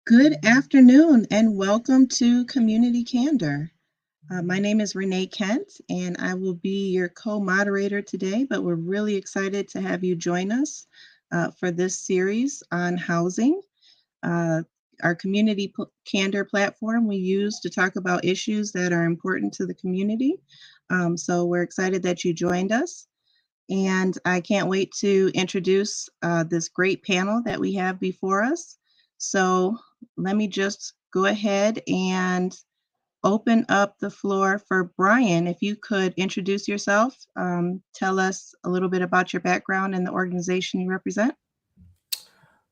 Good afternoon and welcome to Community Candor. My name is Renee Kent and I will be your co-moderator today, but we're really excited to have you join us for this series on housing. Uh, our Candor platform we use to talk about issues that are important to the community. So we're excited that you joined us. And I can't wait to introduce this great panel that we have before us. So let me just go ahead and open up the floor for Brian. If you could introduce yourself, tell us a little bit about your background and the organization you represent.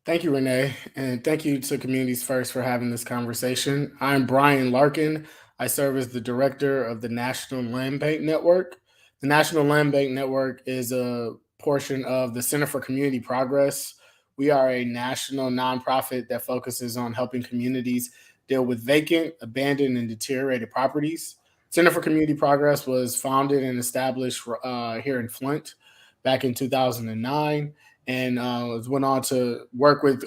Thank you, Renee, and thank you to Communities First for having this conversation. I'm Brian Larkin. I serve as the director of the National Land Bank Network. The National Land Bank Network is a portion of the Center for Community Progress. We are a national nonprofit that focuses on helping communities deal with vacant, abandoned, and deteriorated properties. Center for Community Progress was founded and established here in Flint back in 2009 and went on to work with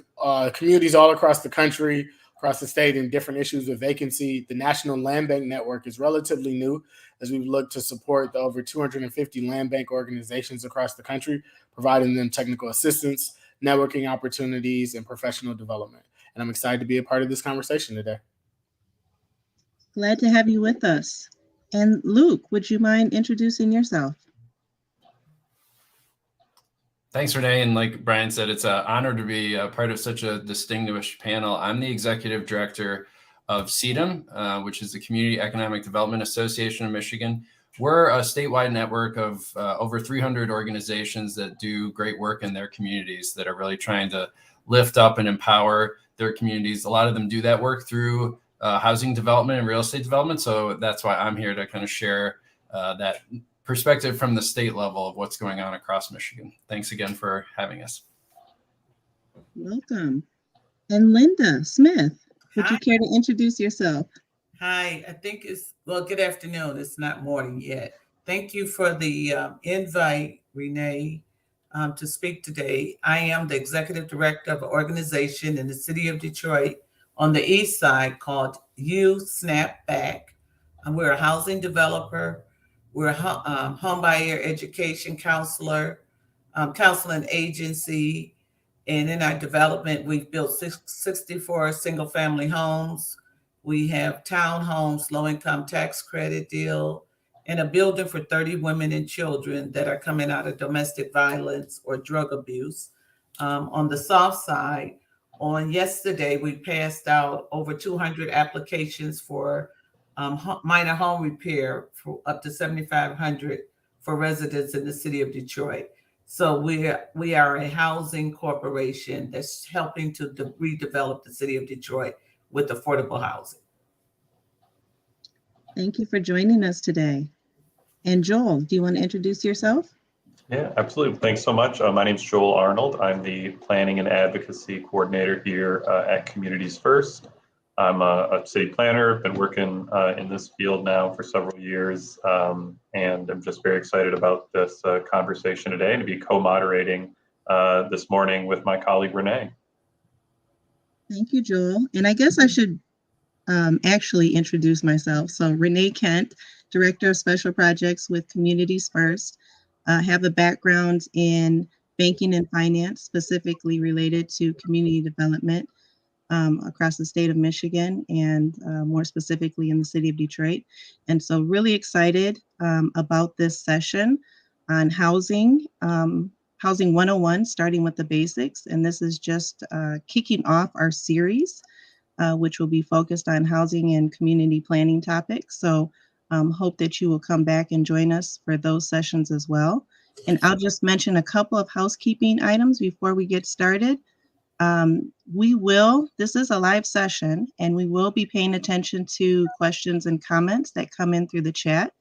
communities all across the country, across the state, in different issues of vacancy. The National Land Bank Network is relatively new as we look to support the over 250 land bank organizations across the country, providing them technical assistance, networking opportunities, and professional development. And I'm excited to be a part of this conversation today. Glad to have you with us. And Luke, would you mind introducing yourself? Thanks, Renee. And like Brian said, it's an honor to be a part of such a distinguished panel. I'm the executive director of CEDM, which is the Community Economic Development Association of Michigan. We're a statewide network of over 300 organizations that do great work in their communities that are really trying to lift up and empower their communities. A lot of them do that work through housing development and real estate development. So that's why I'm here to kind of share that perspective from the state level of what's going on across Michigan. Thanks again for having us. Welcome. And Linda Smith, would you care to introduce yourself? Hi, I think good afternoon. It's not morning yet. Thank you for the invite, Renee, to speak today. I am the executive director of an organization in the city of Detroit on the east side called You Snap Back. We're a housing developer. We're a home buyer education counselor, counseling agency. And in our development, we've built 64 single family homes. We have townhomes, low income tax credit deal, and a building for 30 women and children that are coming out of domestic violence or drug abuse. On the soft side, on yesterday, we passed out over 200 applications for minor home repair for up to $7,500 for residents in the city of Detroit. So we are a housing corporation that's helping to redevelop the city of Detroit with affordable housing. Thank you for joining us today. And Joel, do you want to introduce yourself? Yeah, absolutely. Thanks so much. My name is Joel Arnold. I'm the Planning and Advocacy Coordinator here at Communities First. I'm a city planner, been working in this field now for several years, and I'm just very excited about this conversation today and to be co-moderating this morning with my colleague, Renee. Thank you, Joel. And I guess I should actually introduce myself. So Renee Kent, Director of Special Projects with Communities First, have a background in banking and finance, specifically related to community development across the state of Michigan and more specifically in the city of Detroit. And so really excited about this session on housing, Housing 101, starting with the basics. And this is just kicking off our series, which will be focused on housing and community planning topics. So hope that you will come back and join us for those sessions as well. And I'll just mention a couple of housekeeping items before we get started. This is a live session, and we will be paying attention to questions and comments that come in through the chat.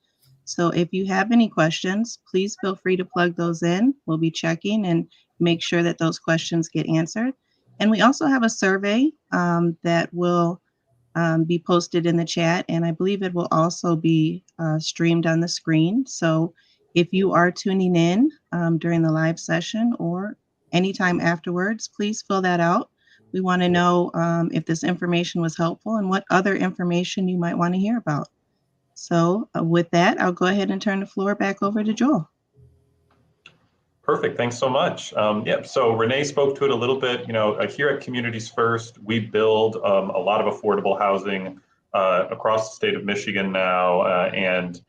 So if you have any questions, please feel free to plug those in. We'll be checking and make sure that those questions get answered. And we also have a survey that will be posted in the chat, and I believe it will also be streamed on the screen. So if you are tuning in during the live session or anytime afterwards, please fill that out. We want to know if this information was helpful and what other information you might want to hear about. So with that, I'll go ahead and turn the floor back over to Joel. Perfect. Thanks so much. So Renee spoke to it a little bit. Here at Communities First, we build a lot of affordable housing across the state of Michigan now. And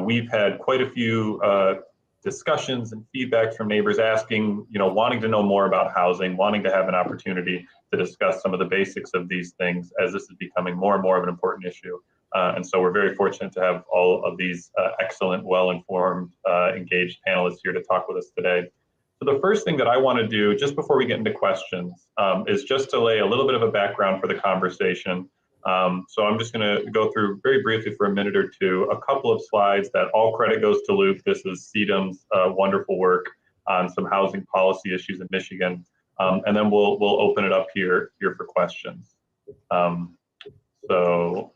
we've had quite a few discussions and feedback from neighbors asking, wanting to know more about housing, wanting to have an opportunity to discuss some of the basics of these things as this is becoming more and more of an important issue. And so we're very fortunate to have all of these excellent, well-informed, engaged panelists here to talk with us today. So the first thing that I want to do, just before we get into questions, is just to lay a little bit of a background for the conversation. So I'm just going to go through very briefly for a minute or two, a couple of slides that all credit goes to Luke. This is CEDAM's wonderful work on some housing policy issues in Michigan. And then we'll open it up here for questions. So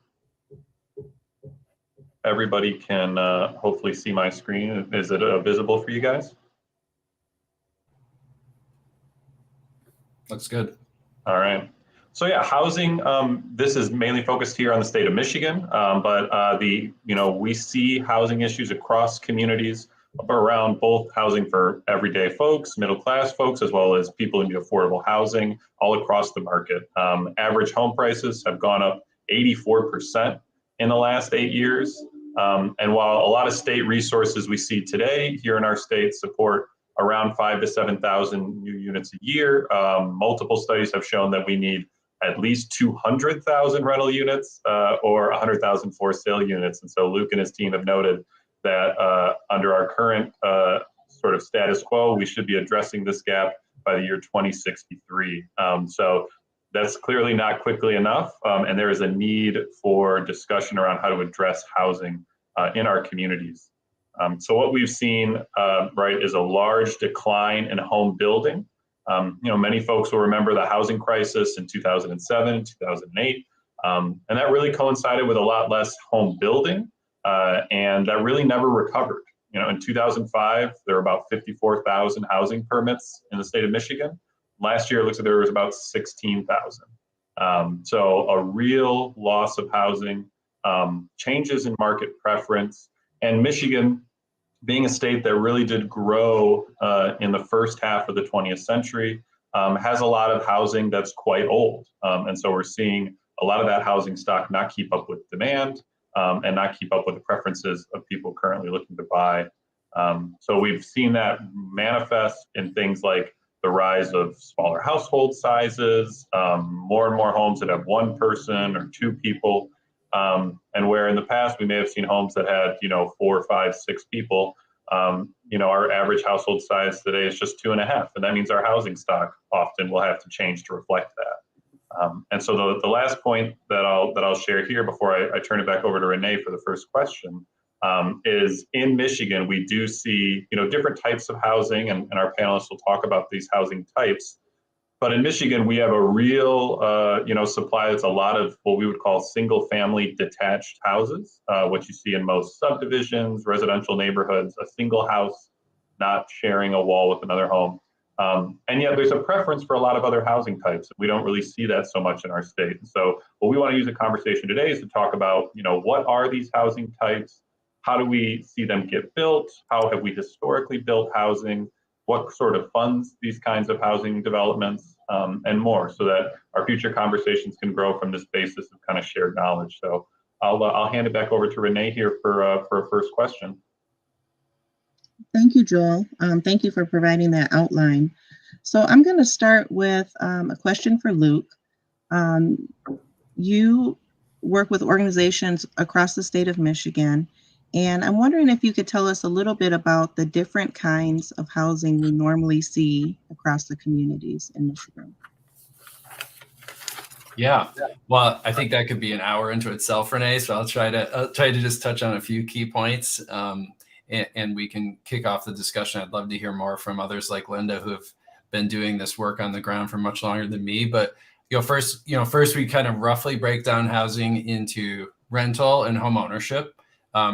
everybody can hopefully see my screen. Is it visible for you guys? Looks good. All right. So yeah, housing, this is mainly focused here on the state of Michigan, but we see housing issues across communities around both housing for everyday folks, middle-class folks, as well as people in affordable housing all across the market. Average home prices have gone up 84% in the last 8 years. And while a lot of state resources we see today here in our state support around 5,000 to 7,000 new units a year, multiple studies have shown that we need at least 200,000 rental units or 100,000 for sale units. And so Luke and his team have noted that under our current sort of status quo, we should be addressing this gap by the year 2063. So that's clearly not quickly enough. And there is a need for discussion around how to address housing in our communities. So what we've seen, is a large decline in home building. Many folks will remember the housing crisis in 2007, 2008, and that really coincided with a lot less home building, and that really never recovered. In 2005, there were about 54,000 housing permits in the state of Michigan. Last year, it looks like there was about 16,000. So a real loss of housing, changes in market preference, and Michigan, being a state that really did grow in the first half of the 20th century, has a lot of housing that's quite old. And so we're seeing a lot of that housing stock not keep up with demand and not keep up with the preferences of people currently looking to buy. So we've seen that manifest in things like the rise of smaller household sizes, more and more homes that have one person or two people. And where in the past we may have seen homes that had 4, 5, 6 people, our average household size today is just 2.5, and that means our housing stock often will have to change to reflect that. And so the last point that I'll share here before I turn it back over to Renee for the first question is in Michigan we do see different types of housing, and our panelists will talk about these housing types. But in Michigan, we have a real, supply that's a lot of what we would call single-family detached houses, what you see in most subdivisions, residential neighborhoods, a single house, not sharing a wall with another home. And yet there's a preference for a lot of other housing types. We don't really see that so much in our state. So what we want to use a conversation today is to talk about, what are these housing types? How do we see them get built? How have we historically built housing? What sort of funds these kinds of housing developments, and more, so that our future conversations can grow from this basis of kind of shared knowledge. So I'll hand it back over to Renee here for a first question. Thank you, Joel. Thank you for providing that outline. So I'm going to start with a question for Luke. You work with organizations across the state of Michigan, and I'm wondering if you could tell us a little bit about the different kinds of housing we normally see across the communities in Michigan. Yeah, well, I think that could be an hour into itself, Renee. So I'll try to just touch on a few key points, and we can kick off the discussion. I'd love to hear more from others like Linda, who have been doing this work on the ground for much longer than me. But first we kind of roughly break down housing into rental and home ownership.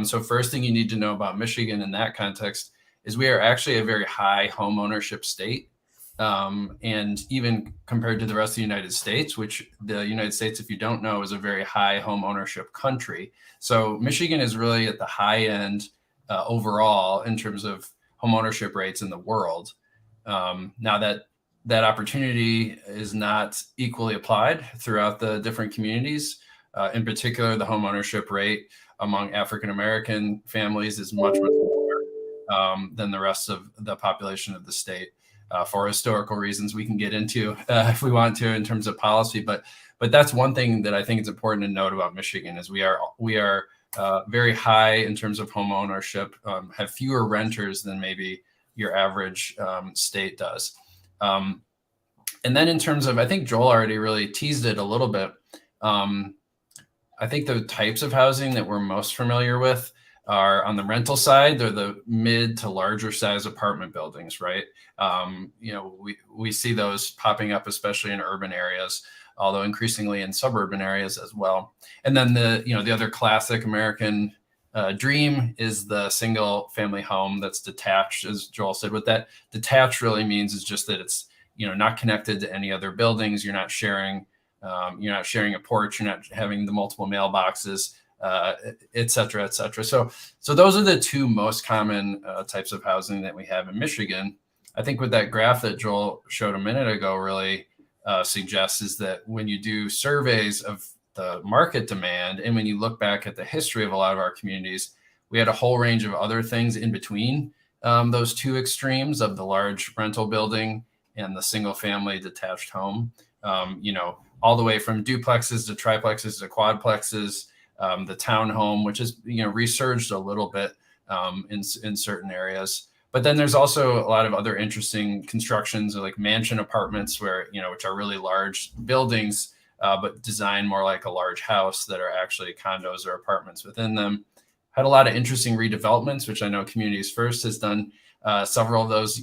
So first thing you need to know about Michigan in that context is we are actually a very high home ownership state. And even compared to the rest of the United States, which the United States, if you don't know, is a very high home ownership country. So Michigan is really at the high end overall in terms of home ownership rates in the world. Now that opportunity is not equally applied throughout the different communities. In particular, the home ownership rate among African American families is much lower than the rest of the population of the state. For historical reasons we can get into if we want to in terms of policy, but that's one thing that I think is important to note about Michigan is we are very high in terms of home ownership, have fewer renters than maybe your average state does. And then in terms of, I think Joel already really teased it a little bit. I think the types of housing that we're most familiar with are on the rental side. They're the mid to larger size apartment buildings, right? We see those popping up, especially in urban areas, although increasingly in suburban areas as well. And then the other classic American dream is the single family home that's detached, as Joel said. What that detached really means is just that it's not connected to any other buildings. You're not sharing a porch. You're not having the multiple mailboxes. Et cetera, et cetera. So those are the two most common types of housing that we have in Michigan. I think what that graph that Joel showed a minute ago really suggests is that when you do surveys of the market demand, and when you look back at the history of a lot of our communities, we had a whole range of other things in between those two extremes of the large rental building and the single family detached home, all the way from duplexes to triplexes to quadplexes. The townhome, which is resurged a little bit in certain areas, but then there's also a lot of other interesting constructions like mansion apartments, where which are really large buildings, but designed more like a large house that are actually condos or apartments within them. Had a lot of interesting redevelopments, which I know Communities First has done several of those,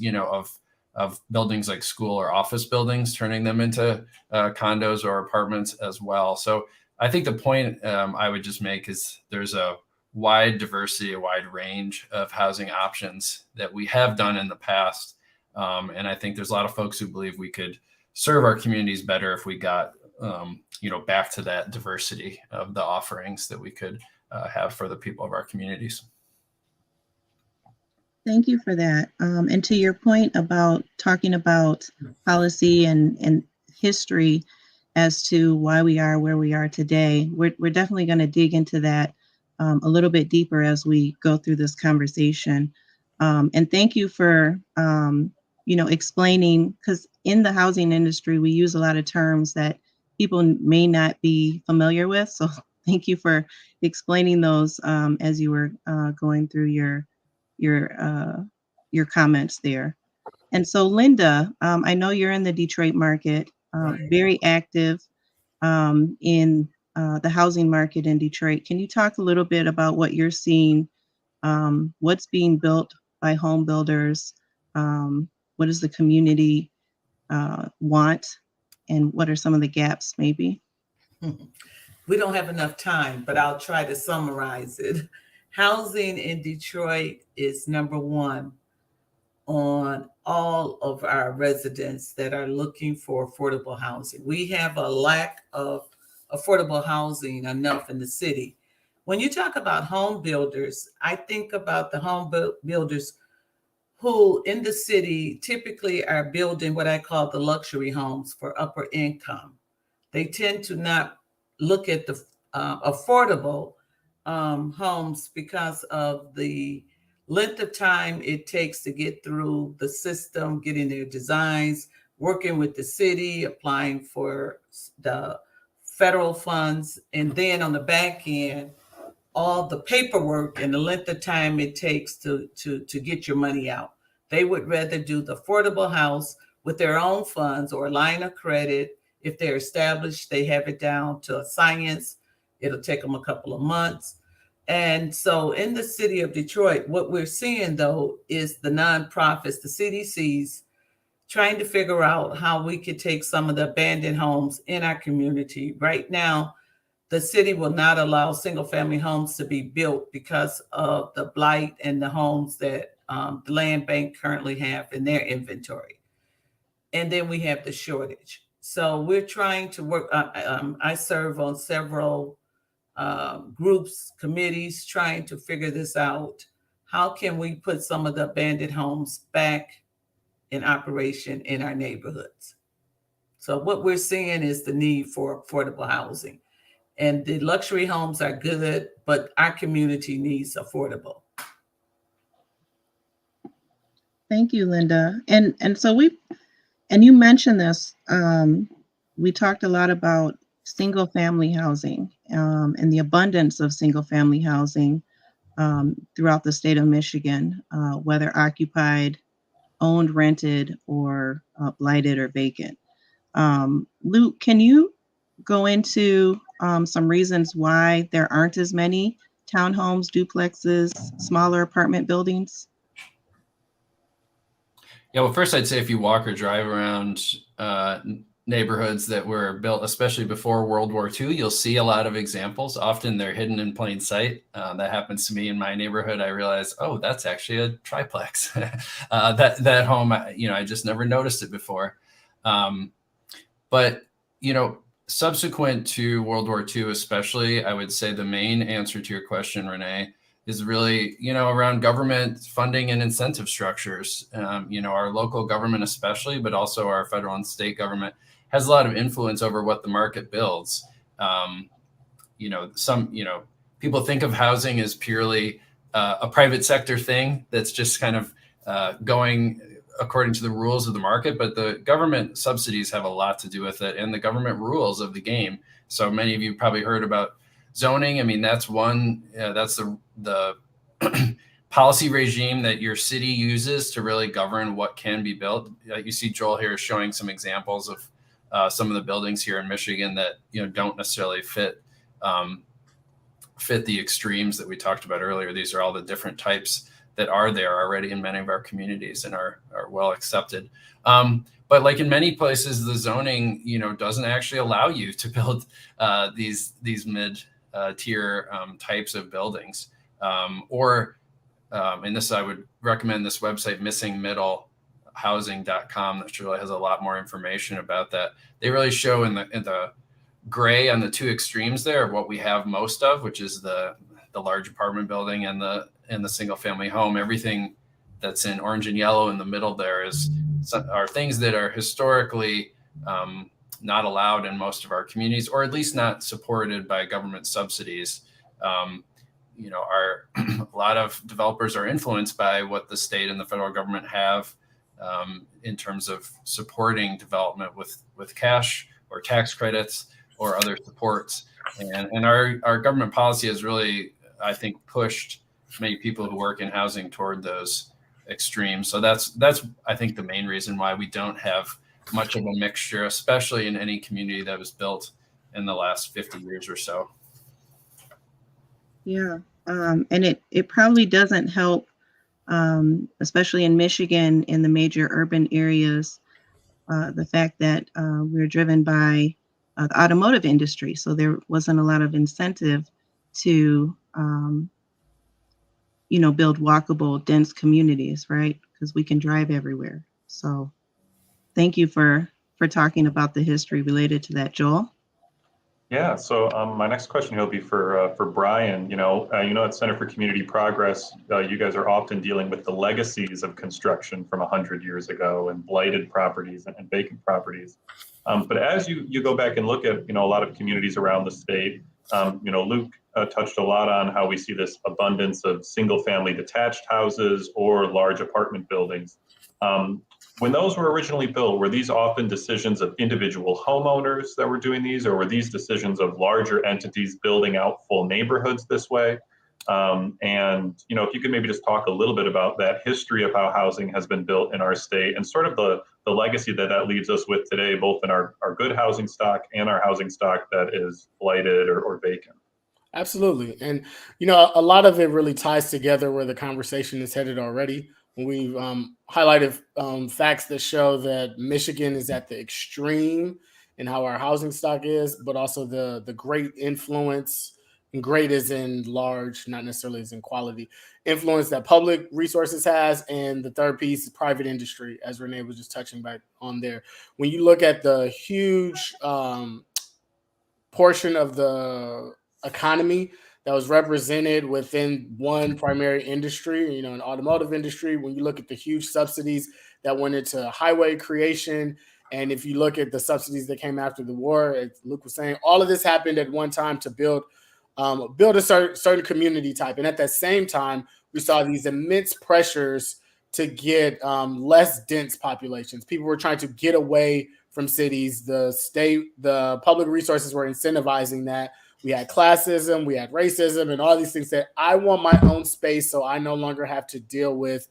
of buildings like school or office buildings, turning them into condos or apartments as well. So I think the point I would just make is there's a wide diversity, a wide range of housing options that we have done in the past. And I think there's a lot of folks who believe we could serve our communities better if we got, back to that diversity of the offerings that we could have for the people of our communities. Thank you for that. And to your point about talking about policy and history as to why we are where we are today, we're definitely going to dig into that a little bit deeper as we go through this conversation. And thank you for, explaining, because in the housing industry, we use a lot of terms that people may not be familiar with. So thank you for explaining those as you were going through your comments there. And so, Linda, I know you're in the Detroit market, very active in the housing market in Detroit. Can you talk a little bit about what you're seeing, what's being built by home builders, what does the community want, and what are some of the gaps maybe? We don't have enough time, but I'll try to summarize it. Housing in Detroit is number one on all of our residents that are looking for affordable housing. We have a lack of affordable housing enough in the city. When you talk about home builders, I think about the home builders who in the city typically are building what I call the luxury homes for upper income. They tend to not look at the affordable homes because of the length of time it takes to get through the system, getting their designs, working with the city, applying for the federal funds, and then on the back end, all the paperwork and the length of time it takes to get your money out. They would rather do the affordable house with their own funds or a line of credit. If they're established, they have it down to a science. It'll take them a couple of months. And so in the city of Detroit, what we're seeing, though, is the nonprofits, the CDCs, trying to figure out how we could take some of the abandoned homes in our community. Right now, the city will not allow single-family homes to be built because of the blight and the homes that the land bank currently have in their inventory. and then we have the shortage. So we're trying to work. I serve on several groups, committees, trying to figure this out. How can we put some of the abandoned homes back in operation in our neighborhoods? So what we're seeing is the need for affordable housing. And the luxury homes are good, but our community needs affordable. Thank you, Linda. And so you mentioned this, we talked a lot about single family housing and the abundance of single family housing throughout the state of Michigan, whether occupied, owned, rented, or blighted or vacant. Luke, can you go into some reasons why there aren't as many townhomes, duplexes, smaller apartment buildings? Yeah, well, first I'd say if you walk or drive around neighborhoods that were built, especially before World War II, you'll see a lot of examples. Often they're hidden in plain sight. That happens to me in my neighborhood. I realize, oh, that's actually a triplex. that home, I just never noticed it before. But subsequent to World War II, especially, I would say the main answer to your question, Renee, is really, around government funding and incentive structures. Our local government especially, but also our federal and state government has a lot of influence over what the market builds. People think of housing as purely a private sector thing that's just kind of going according to the rules of the market, but the government subsidies have a lot to do with it, and the government rules of the game. So many of you probably heard about zoning. I mean, that's one, that's the policy regime that your city uses to really govern what can be built. You see Joel here showing some examples of some of the buildings here in Michigan that, don't necessarily fit the extremes that we talked about earlier. These are all the different types that are there already in many of our communities and are well accepted. But like in many places, the zoning, doesn't actually allow you to build these mid-tier types of buildings. And this, I would recommend this website, missingmiddlehousing.com, that really has a lot more information about that. They really show in the gray on the two extremes there of what we have most of, which is the large apartment building and the single family home. Everything that's in orange and yellow in the middle there are things that are historically not allowed in most of our communities, or at least not supported by government subsidies. A lot of developers are influenced by what the state and the federal government have in terms of supporting development with cash or tax credits or other supports. And our government policy has really, I think, pushed many people who work in housing toward those extremes. So that's I think the main reason why we don't have much of a mixture, especially in any community that was built in the last 50 years or so. Yeah, and it probably doesn't help, especially in Michigan, in the major urban areas, the fact that we're driven by the automotive industry. So there wasn't a lot of incentive to, build walkable, dense communities, right? Because we can drive everywhere. So thank you for talking about the history related to that, Joel. Yeah, so my next question will be for Brian. At Center for Community Progress, you guys are often dealing with the legacies of construction from 100 years ago and blighted properties and vacant properties. But as you go back and look at, a lot of communities around the state, Luke touched a lot on how we see this abundance of single family detached houses or large apartment buildings. When those were originally built, were these often decisions of individual homeowners that were doing these, or were these decisions of larger entities building out full neighborhoods this way? If you could maybe just talk a little bit about that history of how housing has been built in our state and sort of the legacy that leaves us with today, both in our good housing stock and our housing stock that is blighted or vacant. Absolutely. And, a lot of it really ties together where the conversation is headed already. We've highlighted facts that show that Michigan is at the extreme in how our housing stock is, but also the great influence and great as in large, not necessarily as in quality, influence that public resources has. And the third piece is private industry, as Renee was just touching back on there. When you look at the huge portion of the economy that was represented within one primary industry, an automotive industry, when you look at the huge subsidies that went into highway creation, and if you look at the subsidies that came after the war, as Luke was saying, all of this happened at one time to build a certain community type. And at that same time, we saw these immense pressures to get less dense populations. People were trying to get away from cities. The public resources were incentivizing that. We had classism, we had racism, and all these things that I want my own space so I no longer have to deal with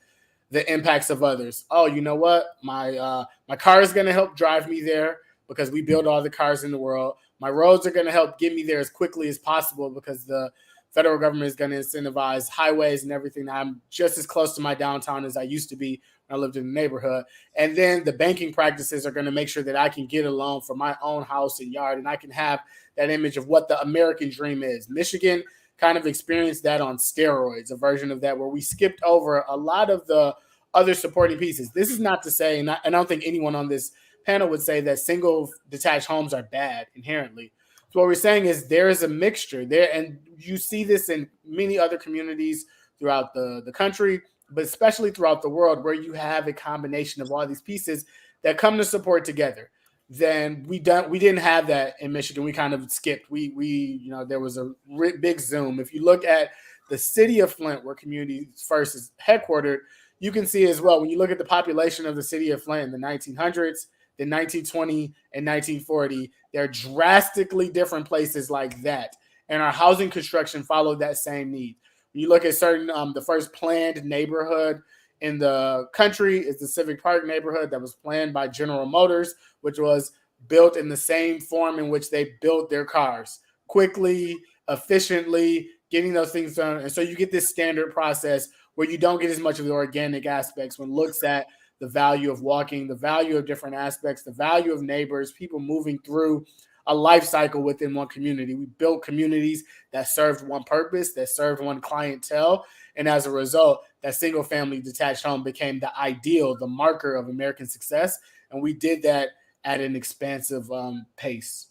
the impacts of others. Oh, you know what? My car is going to help drive me there because we build all the cars in the world. My roads are going to help get me there as quickly as possible because the federal government is going to incentivize highways and everything. I'm just as close to my downtown as I used to be when I lived in the neighborhood. And then the banking practices are going to make sure that I can get a loan for my own house and yard, and I can have that image of what the American dream is. Michigan kind of experienced that on steroids, a version of that where we skipped over a lot of the other supporting pieces. This is not to say, and I don't think anyone on this panel would say that single detached homes are bad inherently. So what we're saying is there is a mixture there, and you see this in many other communities throughout the country, but especially throughout the world, where you have a combination of all these pieces that come to support together. Then we didn't have that in Michigan. We kind of skipped. There was a big zoom. If you look at the city of Flint, where Communities First is headquartered, you can see as well when you look at the population of the city of Flint in the 1900s, the 1920 and 1940, they're drastically different places like that. And our housing construction followed that same need. When you look at the first planned neighborhood in the country is the Civic Park neighborhood that was planned by General Motors, which was built in the same form in which they built their cars, quickly, efficiently, getting those things done. And so you get this standard process where you don't get as much of the organic aspects when it looks at the value of walking, the value of different aspects, the value of neighbors, people moving through a life cycle within one community. We built communities that served one purpose, that served one clientele. And as a result, that single family detached home became the ideal, the marker of American success. And we did that at an expansive pace.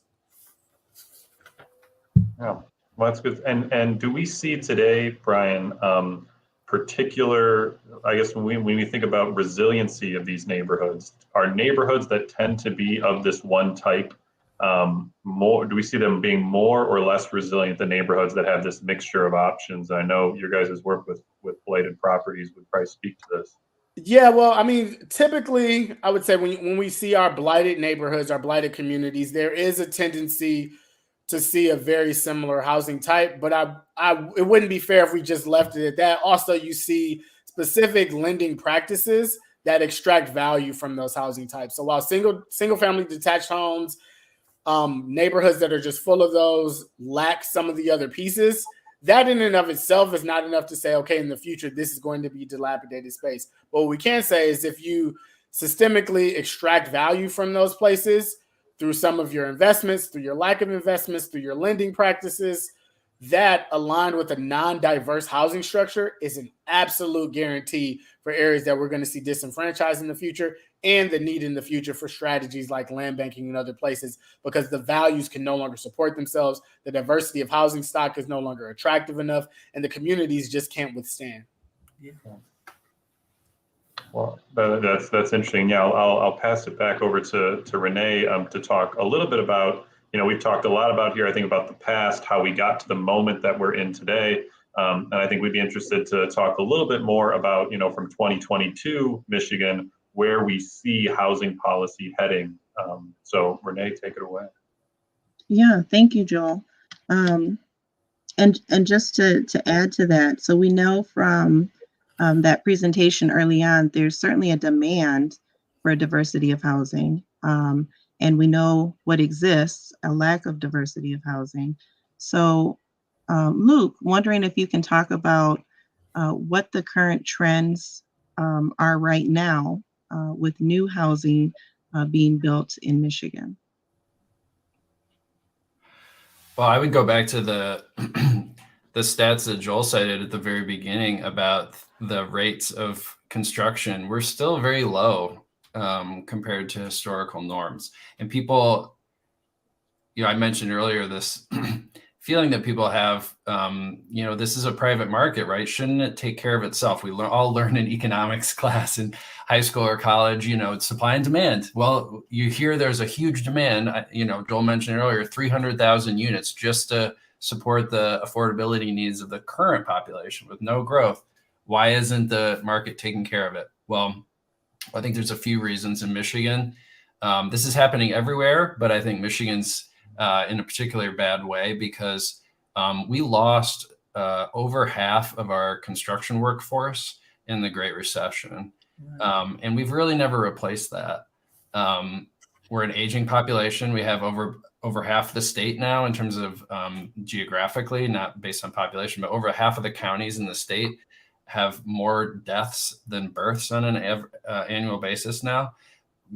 Yeah, well, that's good. And do we see today, Brian, particular, I guess when we think about resiliency of these neighborhoods, are neighborhoods that tend to be of this one type more, do we see them being more or less resilient than neighborhoods that have this mixture of options? I know your guys' work with blighted properties would probably speak to this. Yeah, well, I mean, typically, I would say when we see our blighted neighborhoods, our blighted communities, there is a tendency to see a very similar housing type, but it wouldn't be fair if we just left it at that. Also, you see specific lending practices that extract value from those housing types. So while single family detached homes, neighborhoods that are just full of those lack some of the other pieces, that in and of itself is not enough to say, okay, in the future, this is going to be dilapidated space. But what we can say is if you systemically extract value from those places through some of your investments, through your lack of investments, through your lending practices, that aligned with a non-diverse housing structure is an absolute guarantee for areas that we're going to see disenfranchised in the future and the need in the future for strategies like land banking and other places, because the values can no longer support themselves. The diversity of housing stock is no longer attractive enough, and the communities just can't withstand. Yeah. Well, that's interesting. Yeah, I'll pass it back over to Renee to talk a little bit about, we've talked a lot about here, I think, about the past, how we got to the moment that we're in today. And I think we'd be interested to talk a little bit more about, from 2022 Michigan, where we see housing policy heading. So Renee, take it away. Yeah, thank you, Joel. And just to add to that, so we know from that presentation early on, there's certainly a demand for a diversity of housing. And we know what exists, a lack of diversity of housing. So Luke, wondering if you can talk about what the current trends are right now with new housing being built in Michigan. Well, I would go back to the the stats that Joel cited at the very beginning about the rates of construction. We're still very low compared to historical norms. And people, I mentioned earlier this feeling that people have, this is a private market, right? Shouldn't it take care of itself? We all learn in economics class in high school or college, it's supply and demand. Well, you hear there's a huge demand. Joel mentioned earlier, 300,000 units just to support the affordability needs of the current population with no growth. Why isn't the market taking care of it? Well, I think there's a few reasons in Michigan. This is happening everywhere, but I think Michigan's in a particularly bad way because we lost over half of our construction workforce in the Great Recession. And we've really never replaced that. We're an aging population. We have over half the state now in terms of geographically, not based on population, but over half of the counties in the state have more deaths than births on an annual basis now,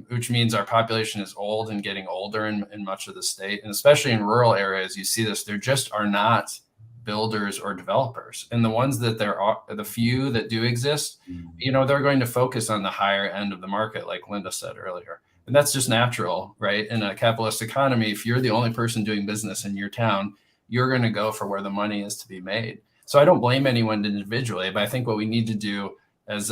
which means our population is old and getting older in much of the state. And especially in rural areas, you see this, there just are not builders or developers. And the ones that there are, the few that do exist, they're going to focus on the higher end of the market, like Linda said earlier. And that's just natural, right? In a capitalist economy, if you're the only person doing business in your town, you're going to go for where the money is to be made. So I don't blame anyone individually, but I think what we need to do as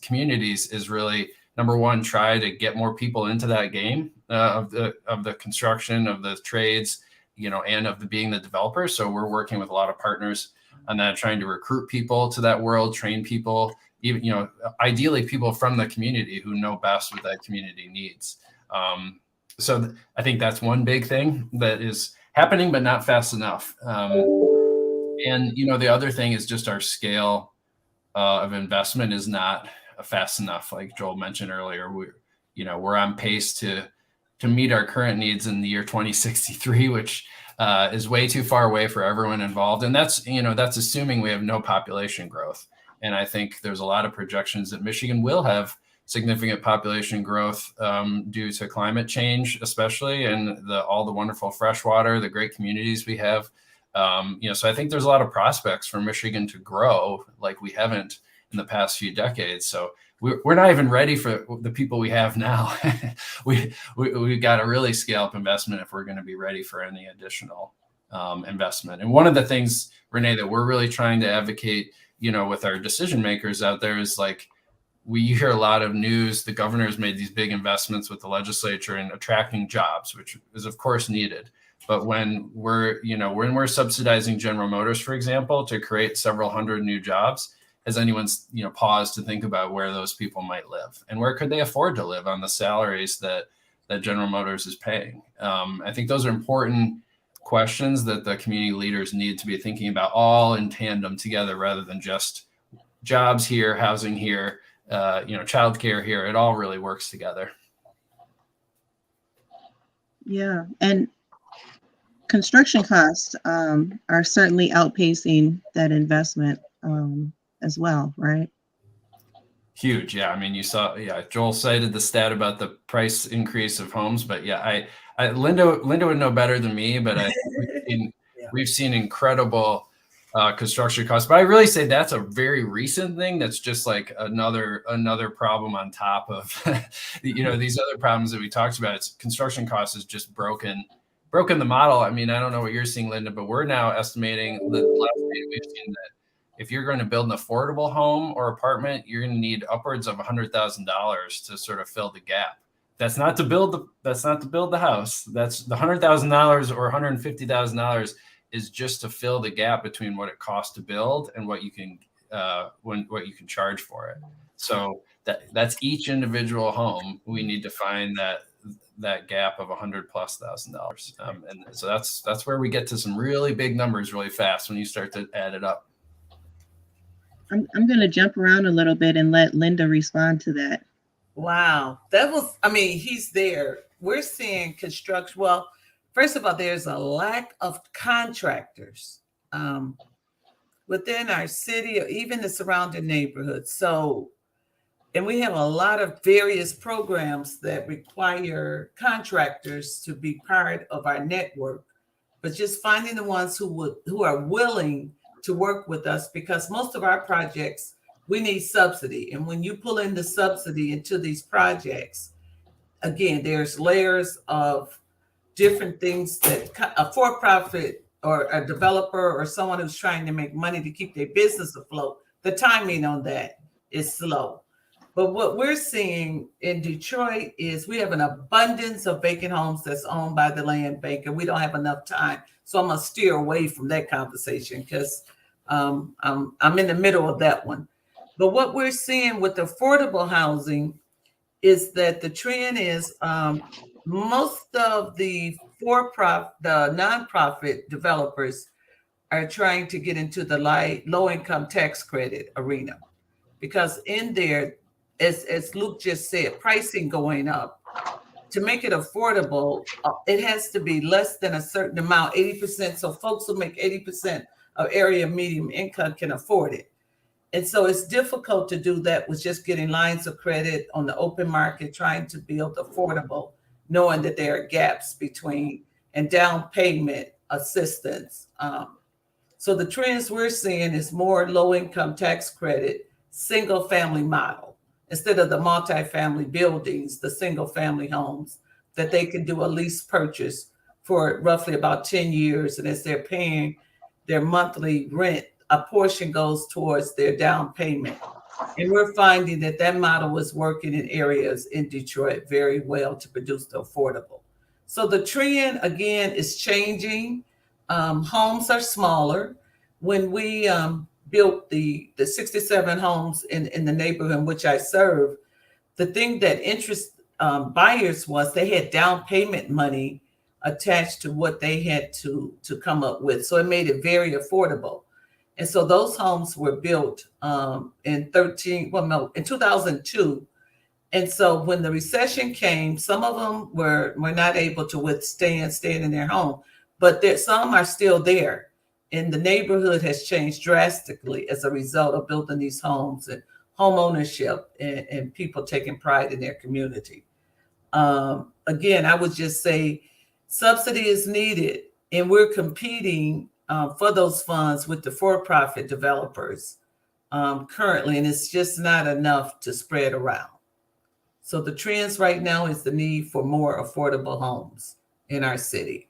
communities is really, number one, try to get more people into that game of the construction, of the trades, and of being the developer. So we're working with a lot of partners on that, trying to recruit people to that world, train people, even, ideally people from the community who know best what that community needs. So I think that's one big thing that is happening, but not fast enough. And, the other thing is just our scale of investment is not fast enough. Like Joel mentioned earlier, we're on pace to meet our current needs in the year 2063, which is way too far away for everyone involved. And that's assuming we have no population growth. And I think there's a lot of projections that Michigan will have significant population growth due to climate change, especially, and all the wonderful fresh water, the great communities we have. So I think there's a lot of prospects for Michigan to grow like we haven't in the past few decades. So we're not even ready for the people we have now. We've got to really scale up investment if we're going to be ready for any additional investment. And one of the things, Renee, that we're really trying to advocate, with our decision makers out there is like, we hear a lot of news. The governor's made these big investments with the legislature in attracting jobs, which is of course needed. But when we're subsidizing General Motors, for example, to create several hundred new jobs, has anyone paused to think about where those people might live and where could they afford to live on the salaries that General Motors is paying? I think those are important questions that the community leaders need to be thinking about, all in tandem together, rather than just jobs here, housing here, childcare here. It all really works together. Yeah, and construction costs are certainly outpacing that investment as well, right? Huge. Yeah. I mean, you saw, Joel cited the stat about the price increase of homes, but Linda would know better than me, but we've seen incredible construction costs. But I really say that's a very recent thing. That's just like another problem on top of, these other problems that we talked about. It's construction costs is just broken the model. I mean, I don't know what you're seeing, Linda, but we're now estimating the last data we've seen that if you're going to build an affordable home or apartment, you're going to need upwards of $100,000 to sort of fill the gap. That's not to build the house. That's the $100,000 or $150,000 is just to fill the gap between what it costs to build and what you can charge for it. So that's each individual home. We need to find that gap of $100,000+. And so that's where we get to some really big numbers really fast when you start to add it up. I'm going to jump around a little bit and let Linda respond to that. Wow. He's there. We're seeing construction. Well, first of all, there's a lack of contractors within our city or even the surrounding neighborhoods. So, and we have a lot of various programs that require contractors to be part of our network but just finding the ones who are willing to work with us, because most of our projects, we need subsidy. And when you pull in the subsidy into these projects, again, there's layers of different things that a for-profit or a developer or someone who's trying to make money to keep their business afloat, the timing on that is slow. But what we're seeing in Detroit is we have an abundance of vacant homes that's owned by the land bank, and we don't have enough time. So I'm gonna steer away from that conversation because I'm in the middle of that one. But what we're seeing with affordable housing is that the trend is most of the nonprofit developers are trying to get into the low income tax credit arena, because in there, as Luke just said, pricing going up. To make it affordable, it has to be less than a certain amount, 80%. So folks who make 80% of area median income can afford it. And so it's difficult to do that with just getting lines of credit on the open market, trying to build affordable, knowing that there are gaps between and down payment assistance. So the trends we're seeing is more low-income tax credit, single-family model, instead of the multi-family buildings, the single-family homes that they can do a lease purchase for roughly about 10 years. And as they're paying their monthly rent, a portion goes towards their down payment. And we're finding that that model is working in areas in Detroit very well to produce the affordable. So the trend, again, is changing. Homes are smaller. When we built the 67 homes in the neighborhood in which I serve, the thing that interests buyers was they had down payment money attached to what they had to come up with. So it made it very affordable. And so those homes were built in 2002. And so when the recession came, some of them were not able to withstand staying in their home, but some are still there. And the neighborhood has changed drastically as a result of building these homes and home ownership and people taking pride in their community. Again, I would just say subsidy is needed, and we're competing for those funds with the for-profit developers currently, and it's just not enough to spread around. So the trends right now is the need for more affordable homes in our city.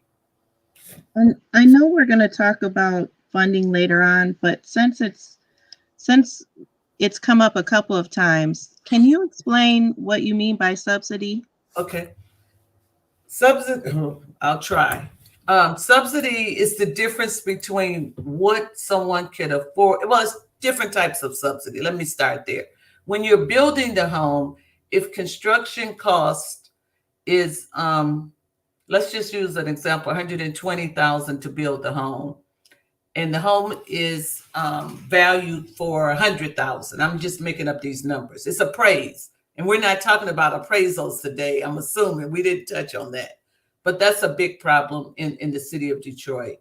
And I know we're going to talk about funding later on, but since it's come up a couple of times, can you explain what you mean by subsidy? Okay. Subsidy, I'll try. Subsidy is the difference between what someone can afford. Well, it's different types of subsidy. Let me start there. When you're building the home, if construction cost is, let's just use an example, $120,000 to build the home, and the home is valued for $100,000. I'm just making up these numbers. It's appraised, and we're not talking about appraisals today. I'm assuming we didn't touch on that, but that's a big problem in the city of Detroit.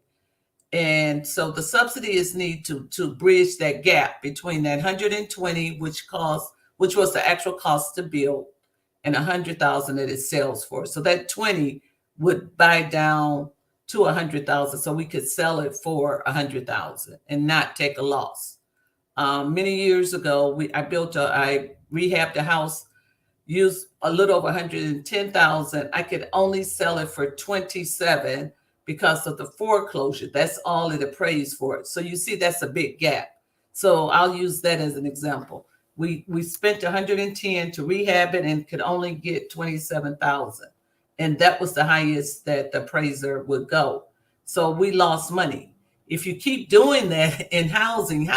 And so the subsidy is needed to bridge that gap between that 120, which was the actual cost to build, and 100,000 that it sells for. So that 20 would buy down to 100,000, so we could sell it for 100,000 and not take a loss. Many years ago, I rehabbed a house, used a little over 110,000. I could only sell it for 27 because of the foreclosure. That's all it appraised for. So you see, that's a big gap. So I'll use that as an example. We spent 110 to rehab it and could only get 27,000. And that was the highest that the appraiser would go. So we lost money. If you keep doing that in housing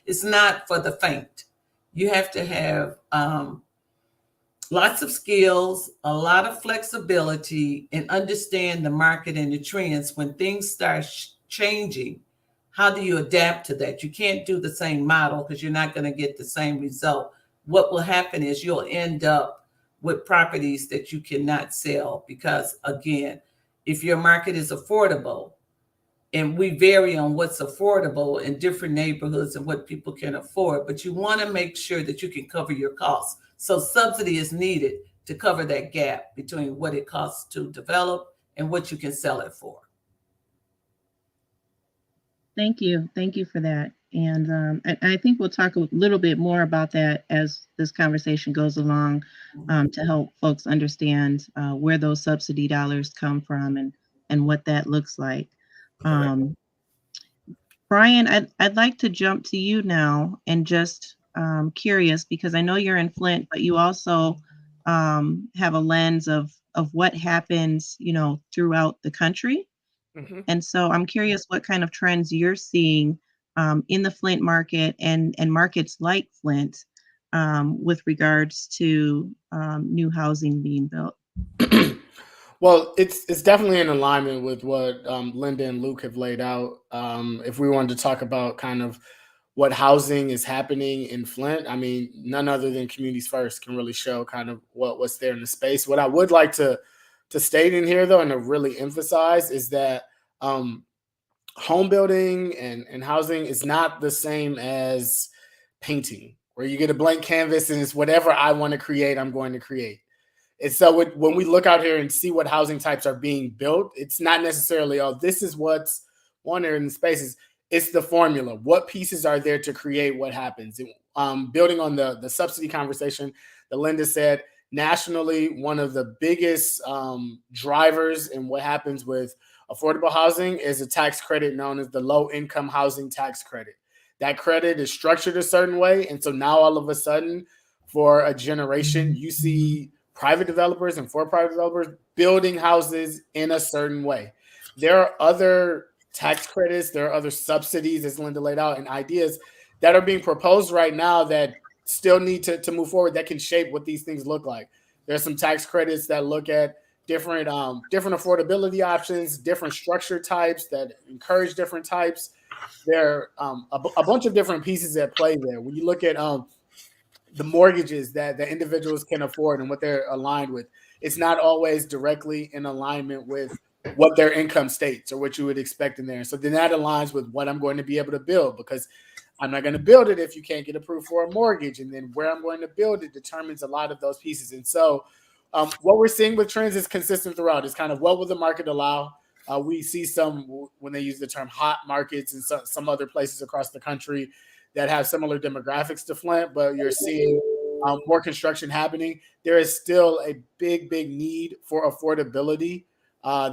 is not for the faint. You have to have lots of skills, a lot of flexibility, and understand the market and the trends. When things start changing, how do you adapt to that? You can't do the same model because you're not going to get the same result. What will happen is you'll end up with properties that you cannot sell because, again, if your market is affordable, and we vary on what's affordable in different neighborhoods and what people can afford, but you want to make sure that you can cover your costs. So subsidy is needed to cover that gap between what it costs to develop and what you can sell it for. Thank you. Thank you for that. And I think we'll talk a little bit more about that as this conversation goes along, to help folks understand where those subsidy dollars come from and what that looks like. Um, Brian, I'd like to jump to you now and just curious, because I know you're in Flint, but you also have a lens of what happens, you know, throughout the country. Mhm. And so I'm curious what kind of trends you're seeing in the Flint market and markets like Flint with regards to new housing being built. Well, it's definitely in alignment with what Linda and Luke have laid out. If we wanted to talk about kind of what housing is happening in Flint, I mean, none other than Communities First can really show kind of what's there in the space. What I would like to state in here, though, and to really emphasize is that home building and housing is not the same as painting, where you get a blank canvas and it's whatever I want to create, I'm going to create. And so when we look out here and see what housing types are being built, it's not necessarily, oh, this is what's wanted in the spaces. It's the formula. What pieces are there to create what happens? Building on the subsidy conversation that Linda said, nationally, one of the biggest drivers in what happens with affordable housing is a tax credit known as the low income housing tax credit. That credit is structured a certain way. And so now all of a sudden, for a generation, you see private developers and for-profit developers building houses in a certain way. There are other tax credits, there are other subsidies, as Linda laid out, and ideas that are being proposed right now that still need to move forward that can shape what these things look like. There's some tax credits that look at different affordability options, different structure types that encourage different types. There are a bunch of different pieces at play there. When you look at the mortgages that the individuals can afford and what they're aligned with, it's not always directly in alignment with what their income states or what you would expect in there. So then that aligns with what I'm going to be able to build, because I'm not going to build it if you can't get approved for a mortgage. And then where I'm going to build it determines a lot of those pieces. And so what we're seeing with trends is consistent throughout. It's kind of what will the market allow? We see some, when they use the term hot markets in some other places across the country that have similar demographics to Flint, but you're seeing more construction happening. There is still a big need for affordability.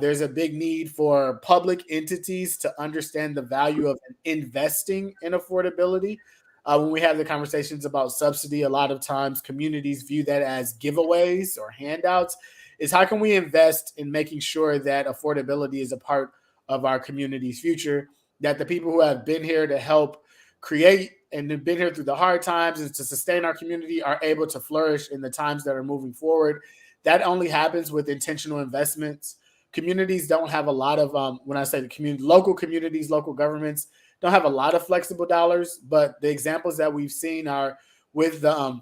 There's a big need for public entities to understand the value of investing in affordability. When we have the conversations about subsidy, a lot of times communities view that as giveaways or handouts. Is how can we invest in making sure that affordability is a part of our community's future, that the people who have been here to help create and have been here through the hard times and to sustain our community are able to flourish in the times that are moving forward. That only happens with intentional investments. Communities don't have a lot of, when I say the community, local communities, local governments don't have a lot of flexible dollars, but the examples that we've seen are with the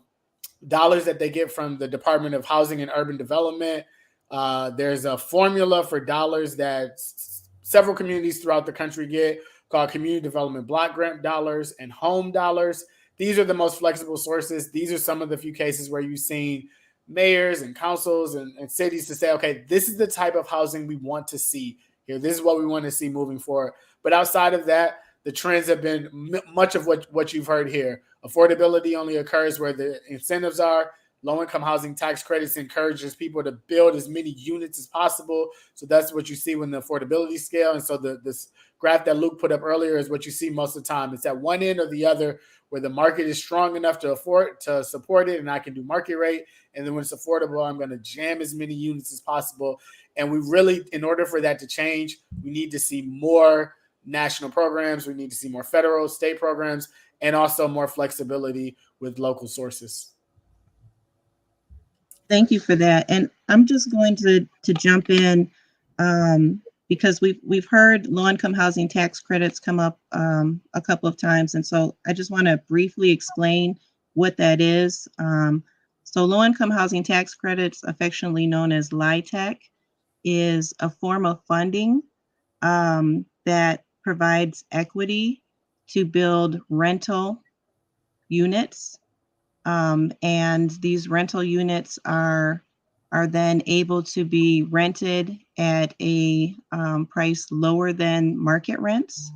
dollars that they get from the Department of Housing and Urban Development. There's a formula for dollars that several communities throughout the country get called Community Development Block Grant dollars and home dollars. These are the most flexible sources. These are some of the few cases where you've seen mayors and councils and cities to say, okay, this is the type of housing we want to see here. This is what we want to see moving forward. But outside of that, the trends have been much of what you've heard here. Affordability only occurs where the incentives are. Low-income housing tax credits encourages people to build as many units as possible. So that's what you see when the affordability scale. And so this graph that Luke put up earlier is what you see most of the time. It's at one end or the other where the market is strong enough to support it, and I can do market rate. And then when it's affordable, I'm going to jam as many units as possible. And we really, in order for that to change, we need to see more national programs. We need to see more federal, state programs, and also more flexibility with local sources. Thank you for that. And I'm just going to jump in because we've heard low-income housing tax credits come up a couple of times. And so I just want to briefly explain what that is. So low-income housing tax credits, affectionately known as LIHTC, is a form of funding that provides equity to build rental units. And these rental units are then able to be rented at a price lower than market rents.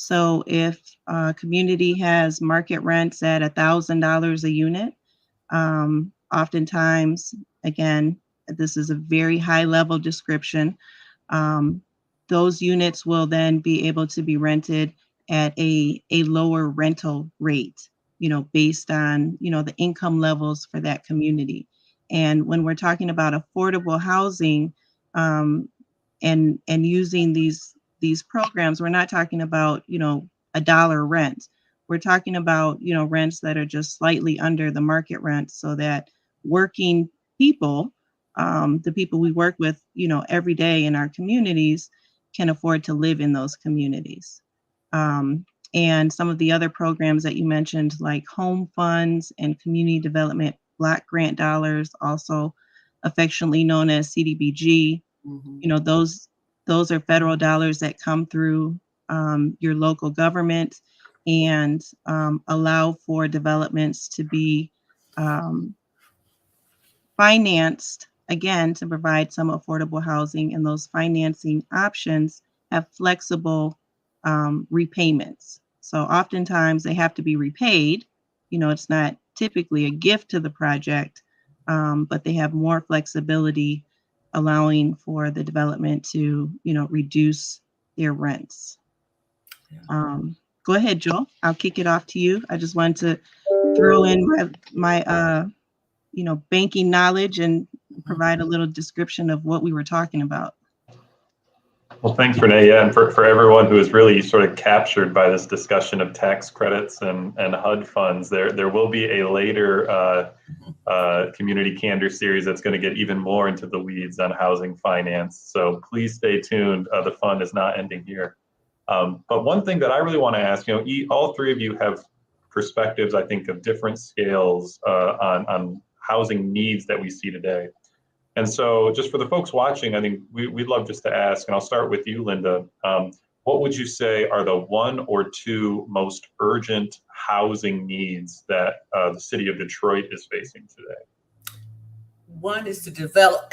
So if a community has market rents at $1,000 a unit, oftentimes, again, this is a very high level description. Those units will then be able to be rented at a lower rental rate, based on, the income levels for that community. And when we're talking about affordable housing, and using these programs, we're not talking about, $1 rent. We're talking about, rents that are just slightly under the market rent, so that working people, the people we work with, every day in our communities, can afford to live in those communities. And some of the other programs that you mentioned, like home funds and community development block grant dollars, also affectionately known as CDBG, those are federal dollars that come through your local government and allow for developments to be financed, again, to provide some affordable housing. And those financing options have flexible repayments. So oftentimes they have to be repaid. It's not typically a gift to the project, but they have more flexibility, allowing for the development to, reduce their rents. Go ahead, Joel. I'll kick it off to you. I just wanted to throw in my banking knowledge and provide a little description of what we were talking about. Well, thanks, Renee. Yeah, and for everyone who is really sort of captured by this discussion of tax credits and HUD funds, there will be a later Community Candor series that's going to get even more into the weeds on housing finance. So please stay tuned. The fun is not ending here. But one thing that I really want to ask, all three of you have perspectives, I think, of different scales on housing needs that we see today. And so just for the folks watching, I think we'd love just to ask, and I'll start with you, Linda, what would you say are the one or two most urgent housing needs that the city of Detroit is facing today? One is to develop,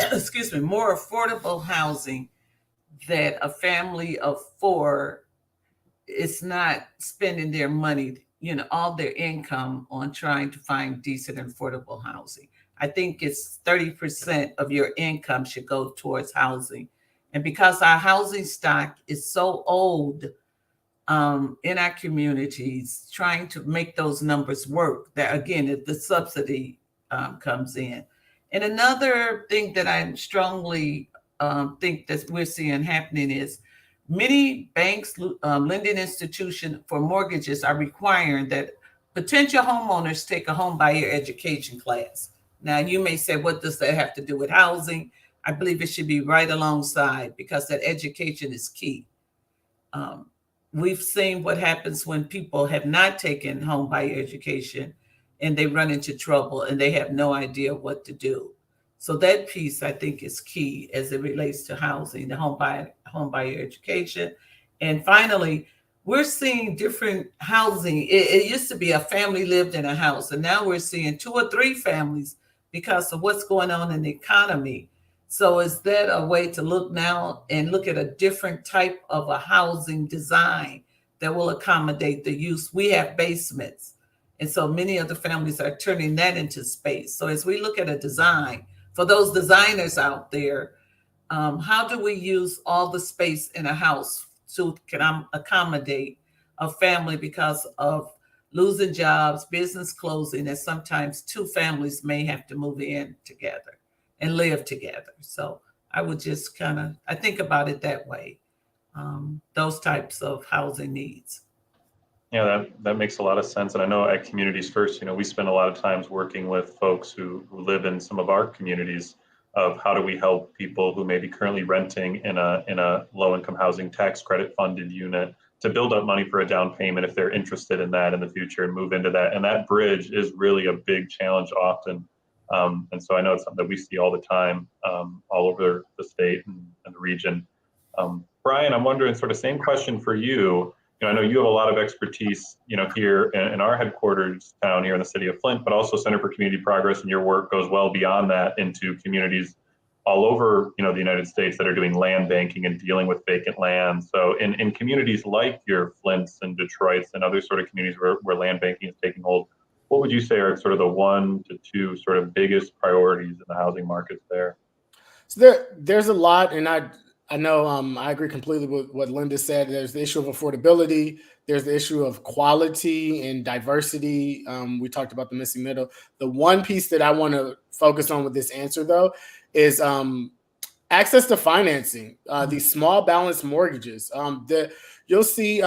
more affordable housing that a family of four is not spending their money, all their income on trying to find decent and affordable housing. I think it's 30% of your income should go towards housing. And because our housing stock is so old in our communities, trying to make those numbers work, that again, the subsidy comes in. And another thing that I strongly think that we're seeing happening is many banks, lending institutions for mortgages are requiring that potential homeowners take a home buyer education class. Now, you may say, what does that have to do with housing? I believe it should be right alongside, because that education is key. We've seen what happens when people have not taken home buyer education and they run into trouble and they have no idea what to do. So that piece, I think, is key as it relates to housing, the home buyer education. And finally, we're seeing different housing. It used to be a family lived in a house, and now we're seeing 2 or 3 families because of what's going on in the economy. So is that a way to look now and look at a different type of a housing design that will accommodate the use? We have basements, and so many of the families are turning that into space. So as we look at a design, for those designers out there, how do we use all the space in a house to accommodate a family because of losing jobs, business closing, and sometimes 2 families may have to move in together and live together. So I would just I think about it that way, those types of housing needs. Yeah, that makes a lot of sense. And I know at Communities First, we spend a lot of times working with folks who live in some of our communities of how do we help people who may be currently renting in a low-income housing tax credit funded unit to build up money for a down payment if they're interested in that in the future and move into that. And that bridge is really a big challenge often. And so I know it's something that we see all the time, all over the state and the region. Brian, I'm wondering, sort of same question for you. I know you have a lot of expertise, here in our headquarters town here in the city of Flint, but also Center for Community Progress, and your work goes well beyond that into communities all over, the United States that are doing land banking and dealing with vacant land. So in communities like your Flints and Detroits and other sort of communities where land banking is taking hold, what would you say are sort of the 1 to 2 sort of biggest priorities in the housing markets there? So there's a lot, and I know I agree completely with what Linda said. There's the issue of affordability. There's the issue of quality and diversity. We talked about the missing middle. The one piece that I want to focus on with this answer, though, is access to financing. These small balance mortgages. You'll see,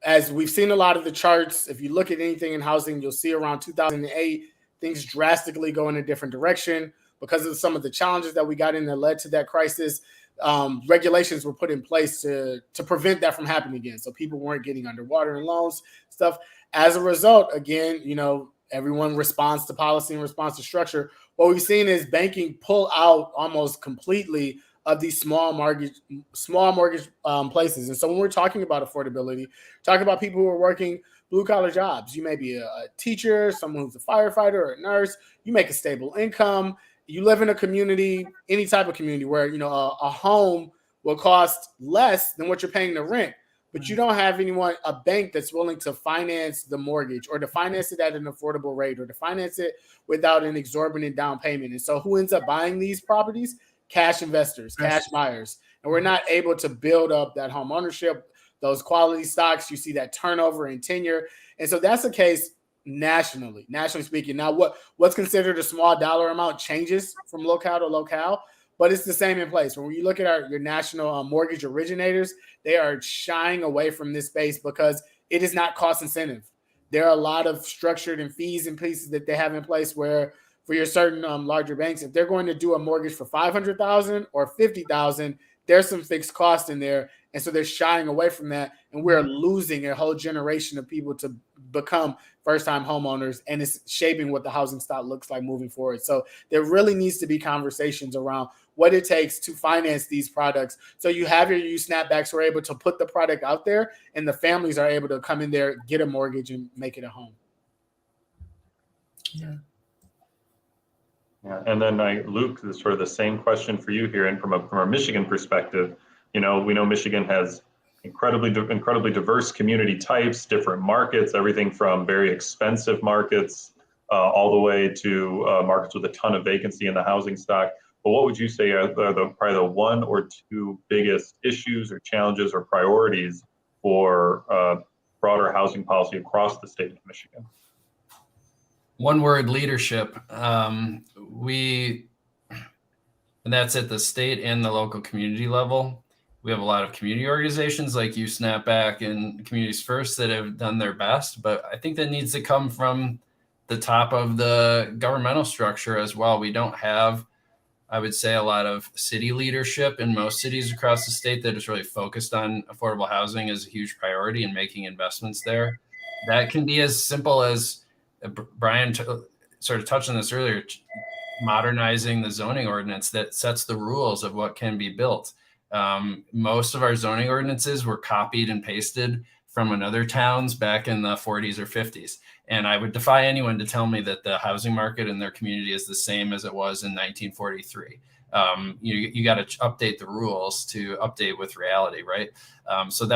as we've seen a lot of the charts, if you look at anything in housing, you'll see around 2008 things drastically go in a different direction because of some of the challenges that we got in that led to that crisis. Regulations were put in place to prevent that from happening again. So people weren't getting underwater in loans, stuff. As a result, again, everyone responds to policy and responds to structure. What we've seen is banking pull out almost completely of these small mortgage places. And so when we're talking about affordability, talking about people who are working blue collar jobs, you may be a teacher, someone who's a firefighter or a nurse, you make a stable income. You live in a community, any type of community where, a home will cost less than what you're paying the rent, but you don't have a bank that's willing to finance the mortgage or to finance it at an affordable rate or to finance it without an exorbitant down payment. And so who ends up buying these properties? Cash investors, cash buyers. And we're not able to build up that home ownership, those quality stocks. You see that turnover and tenure. And so that's the case nationally speaking. Now, what's considered a small dollar amount changes from locale to locale, but it's the same in place. When you look at your national mortgage originators, they are shying away from this space because it is not cost incentive. There are a lot of structured and fees and pieces that they have in place where for your certain larger banks, if they're going to do a mortgage for $500,000 or $50,000, there's some fixed cost in there. And so they're shying away from that. And we're losing a whole generation of people to become first-time homeowners. And it's shaping what the housing stock looks like moving forward. So there really needs to be conversations around what it takes to finance these products. So you have your snapbacks who are able to put the product out there and the families are able to come in there, get a mortgage and make it a home. Yeah. Yeah, and then Luke, this sort of the same question for you here, and from a Michigan perspective, we know Michigan has incredibly diverse community types, different markets, everything from very expensive markets all the way to markets with a ton of vacancy in the housing stock. But what would you say are probably the 1 or 2 biggest issues or challenges or priorities for broader housing policy across the state of Michigan? One word: leadership. And that's at the state and the local community level. We have a lot of community organizations like You Snapback and Communities First that have done their best, but I think that needs to come from the top of the governmental structure as well. We don't have, I would say, a lot of city leadership in most cities across the state that is really focused on affordable housing as a huge priority and making investments there. That can be as simple as Brian sort of touched on this earlier, modernizing the zoning ordinance that sets the rules of what can be built. Most of our zoning ordinances were copied and pasted from another towns back in the 40s or 50s. And I would defy anyone to tell me that the housing market in their community is the same as it was in 1943. You got to update the rules to update with reality, right? So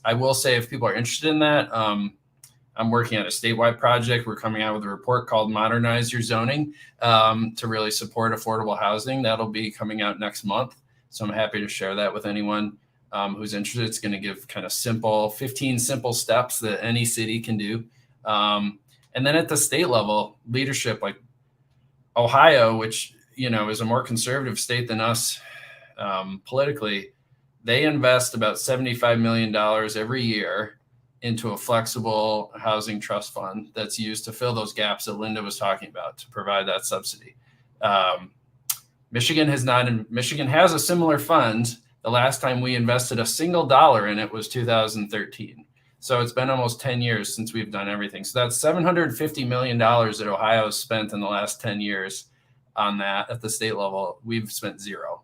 I will say, if people are interested in that, I'm working on a statewide project. We're coming out with a report called Modernize Your Zoning to really support affordable housing. That'll be coming out next month. So I'm happy to share that with anyone who's interested. It's going to give kind of 15 simple steps that any city can do. And then at the state level, leadership, like Ohio, which, is a more conservative state than us politically, they invest about $75 million every year into a flexible housing trust fund that's used to fill those gaps that Linda was talking about, to provide that subsidy. Michigan has a similar fund. The last time we invested a single dollar in it was 2013. So it's been almost 10 years since we've done everything. So that's $750 million that Ohio has spent in the last 10 years on that at the state level. We've spent zero.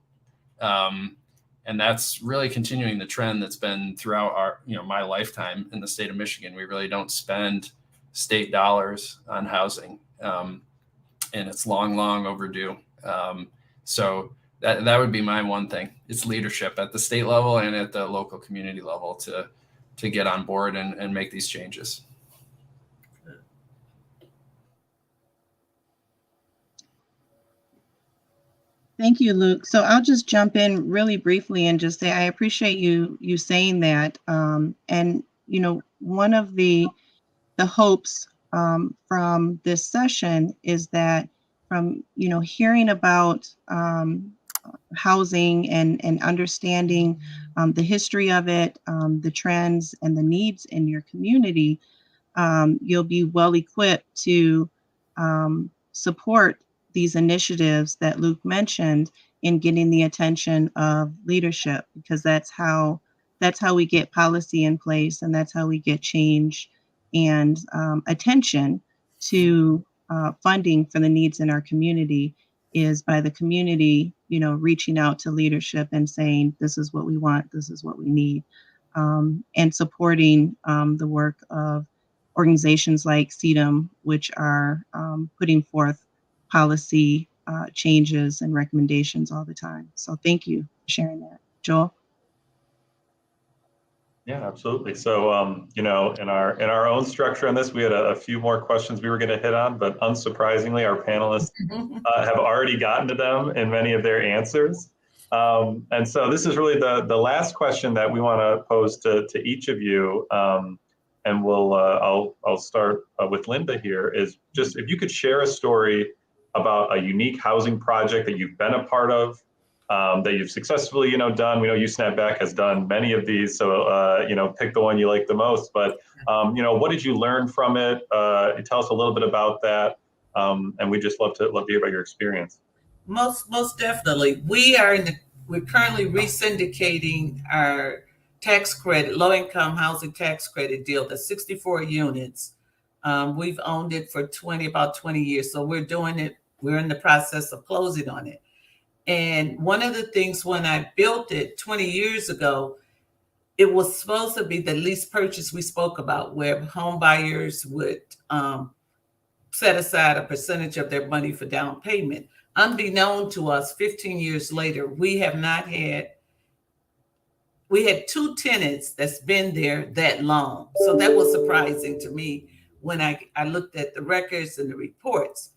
And that's really continuing the trend that's been throughout my lifetime in the state of Michigan. We really don't spend state dollars on housing, and it's long overdue. So that would be my one thing. It's leadership at the state level and at the local community level to get on board and make these changes. Thank you, Luke. So I'll just jump in really briefly and just say I appreciate you saying that. And you know, one of the hopes from this session is that from hearing about housing and understanding the history of it, the trends and the needs in your community, you'll be well equipped to support these initiatives that Luke mentioned in getting the attention of leadership, because that's how we get policy in place, and that's how we get change and attention to funding for the needs in our community, is by the community, reaching out to leadership and saying, this is what we want, this is what we need, and supporting the work of organizations like CEDAM, which are putting forth policy changes and recommendations all the time. So thank you for sharing that. Joel? Yeah, absolutely. So, in our own structure on this, we had a few more questions we were going to hit on, but unsurprisingly, our panelists have already gotten to them in many of their answers. And so this is really the last question that we want to pose to each of you. And I'll start with Linda here, is just if you could share a story about a unique housing project that you've been a part of, that you've successfully, done. We know USnapBack has done many of these, so pick the one you like the most. But what did you learn from it? Tell us a little bit about that, and we just love to hear about your experience. Most definitely, we're currently resyndicating our tax credit, low-income housing tax credit deal, the 64 units. We've owned it for about 20 years, so we're doing it. We're in the process of closing on it. And one of the things when I built it 20 years ago, it was supposed to be the lease purchase we spoke about, where home buyers would set aside a percentage of their money for down payment. Unbeknown to us, 15 years later, we had 2 tenants that's been there that long. So that was surprising to me when I looked at the records and the reports.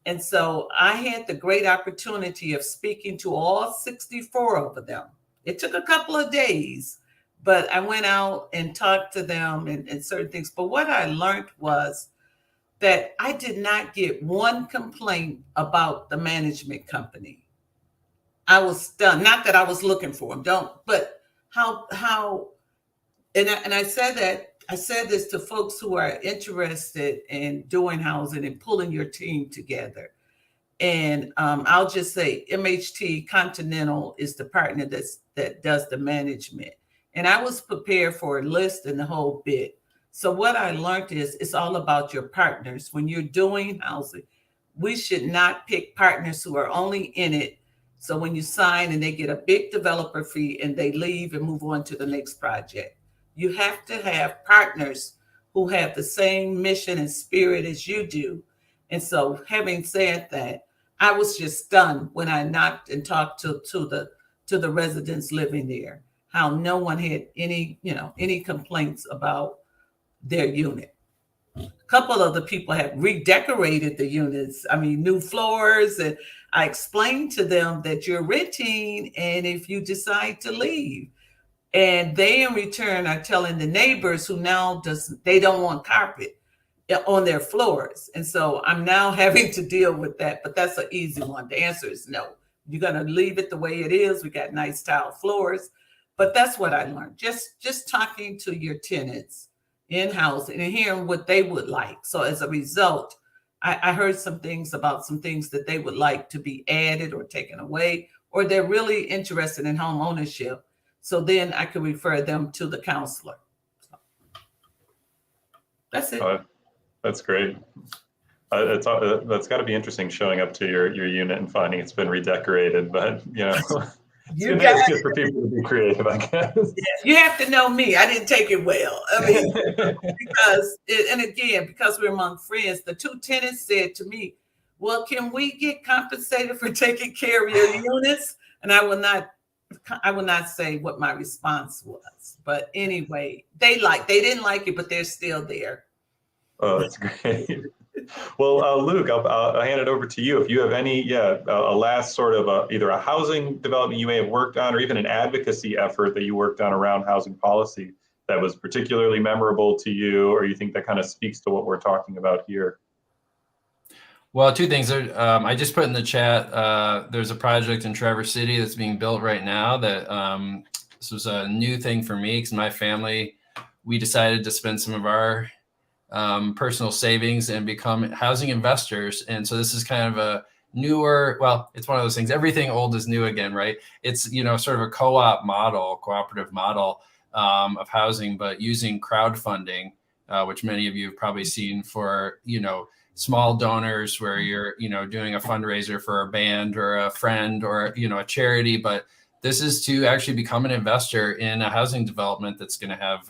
And so I had the great opportunity of speaking to all 64 of them. It took a couple of days, but I went out and talked to them and certain things. But what I learned was that I did not get one complaint about the management company. I was stunned. Not that I was looking for them, but how, and I said that. I said this to folks who are interested in doing housing and pulling your team together. And I'll just say MHT Continental is the partner that does the management. And I was prepared for a list and the whole bit. So what I learned is it's all about your partners. When you're doing housing, we should not pick partners who are only in it. So when you sign and they get a big developer fee and they leave and move on to the next project. You have to have partners who have the same mission and spirit as you do. And so having said that, I was just stunned when I knocked and talked to the residents living there, how no one had any complaints about their unit. A couple of the people have redecorated the units. I mean, new floors. And I explained to them that you're renting, and if you decide to leave, and they in return are telling the neighbors who now they don't want carpet on their floors. And so I'm now having to deal with that, but that's an easy one. The answer is no. You're going to leave it the way it is. We got nice tile floors, but that's what I learned. Just talking to your tenants in-house and hearing what they would like. So as a result, I heard some things that they would like to be added or taken away, or they're really interested in home ownership. So then I could refer them to the counselor. So that's it. That's great. That's got to be interesting showing up to your unit and finding it's been redecorated, but it's good for people to be creative, I guess. You have to know me. I didn't take it well. I mean, because we're among friends, the 2 tenants said to me, well, can we get compensated for taking care of your units? And I will not say what my response was, but anyway, they didn't like it, but they're still there. Oh, that's great. Well, Luke, I'll hand it over to you. If you have any, a last sort of either a housing development you may have worked on, or even an advocacy effort that you worked on around housing policy that was particularly memorable to you, or you think that kind of speaks to what we're talking about here. Well, two things. I just put in the chat, there's a project in Traverse City that's being built right now that this was a new thing for me because my family, we decided to spend some of our personal savings and become housing investors. And so this is kind of a newer, well, it's one of those things, everything old is new again, right? It's, you know, sort of a co-op model, cooperative model of housing, but using crowdfunding, which many of you have probably seen for, you know, small donors where you're, you know, doing a fundraiser for a band or a friend or, you know, a charity. But this is to actually become an investor in a housing development that's going to have,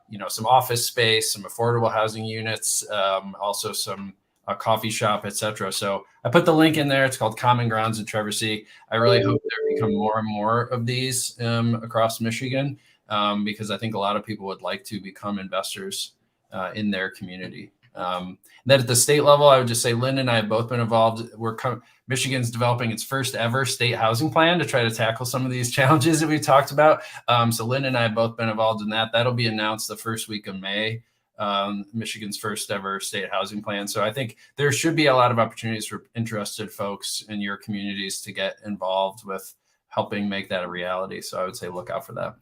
you know, some office space, some affordable housing units, also some a coffee shop, etc. So I put the link in there. It's called Common Grounds in Traverse City. I really hope there become more and more of these across Michigan because I think a lot of people would like to become investors in their community. Then at the state level, I would just say Lynn and I have both been involved. Michigan's developing its first ever state housing plan to try to tackle some of these challenges that we've talked about. So Lynn and I have both been involved in that. That'll be announced the first week of May, Michigan's first ever state housing plan. So I think there should be a lot of opportunities for interested folks in your communities to get involved with helping make that a reality. So I would say look out for that.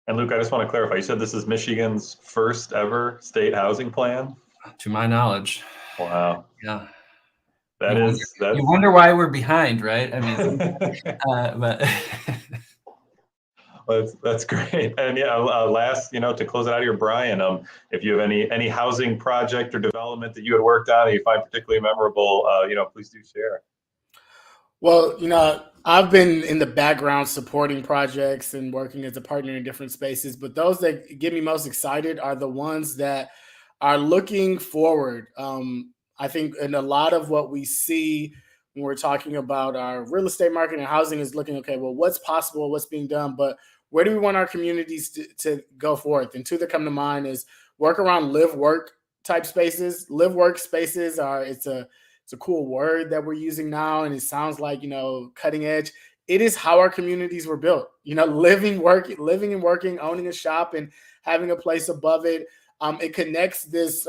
And Luke, I just want to clarify, you said this is Michigan's first ever state housing plan? To my knowledge. Wow. Yeah. That's you wonder why we're behind, right? I mean, but well, that's great. And yeah, last, you know, to close it out here, Brian, if you have any housing project or development that you had worked on that you find particularly memorable, you know, please do share. Well, you know, I've been in the background supporting projects and working as a partner in different spaces, but those that get me most excited are the ones that are looking forward. I think in a lot of what we see when we're talking about our real estate market and housing is looking, okay, well, what's possible, what's being done, but where do we want our communities to go forth? And two that come to mind is work around live work type spaces. Live work spaces are, it's a cool word that we're using now, and it sounds like, you know, cutting edge. It is how our communities were built. You know, living and working, owning a shop and having a place above it. It connects this